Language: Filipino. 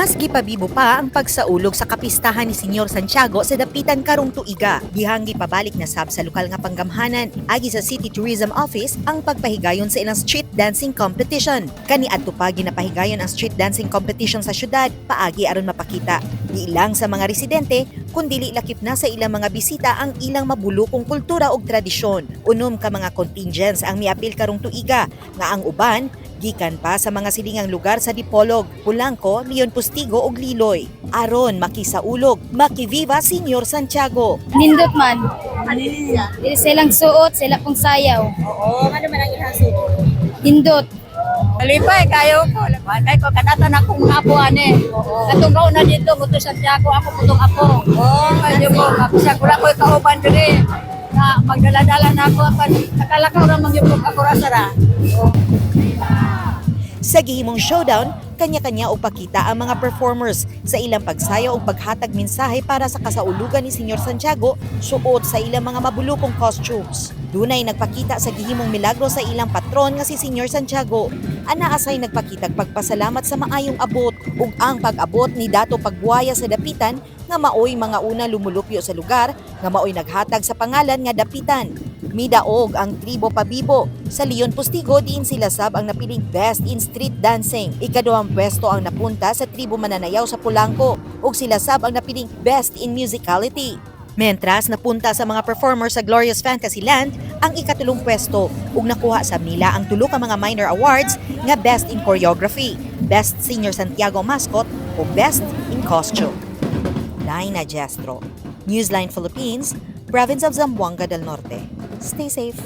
Mas gipabibo pa ang pagsaulog sa kapistahan ni Senyor Santiago sa dapitan karong tuiga. Gihanggi pabalik na sab sa lokal nga panggamhanan. Agi sa City Tourism Office ang pagpahigayon sa ilang street dancing competition. Kaniadto pa ginapahigayon ang street dancing competition sa syudad, paagi aron mapakita di lang sa mga residente kundi lakip na sa ilang mga bisita ang ilang mabulokong kultura ug tradisyon. Unom ka mga contingents ang miapil karong tuiga nga ang uban gikan pa sa mga silingang lugar sa Dipolog, Pulangco, Leon Postigo ug Liloy. Aron makisaulog, makiviva Senyor Santiago. Nindot man. Silang suot, sila pong sayaw. Oo, ano man ang ihasod? Nindot. Kalipay, kayo ko. Kaya ko kanatan akong apo, ane. Katunggaw na dito, muto Santiago, ako putong ako. Oo, medyo mo. Kapisa ko lang ko kauban diri. Na magdala-dala na ako. Nakalakaw na mangyupog ako rasara. Sa gihimong showdown, kanya-kanya og pakita ang mga performers sa ilang pagsayaw ug paghatag mensahe para sa kasaulugan ni Senyor Santiago suot sa ilang mga mabulokong costumes. Dunay nagpakita sa gihimong milagro sa ilang patron nga si Senyor Santiago. Anaasay nagpakitag pagpasalamat sa maayong abot ug ang pag-abot ni Dato Pagbuaya sa dapitan nga maoy mga una lumulupyo sa lugar nga maoy naghatag sa pangalan nga dapitan. Midaog ang tribo Pabibo. Sa Leon Postigo, diin sila sab ang napiling Best in Street Dancing. Ikaduhang pwesto ang napunta sa tribo Mananayaw sa Pulangco ug sila sab ang napiling Best in Musicality. Mentras napunta sa mga performers sa Glorious Fantasyland ang ikatulong pwesto ug nakuha sab nila ang tulo ka mga minor awards nga Best in Choreography, Best Senior Santiago Mascot ug Best in Costume. Laina Jestro, Newsline Philippines, Province of Zamboanga del Norte. Stay safe.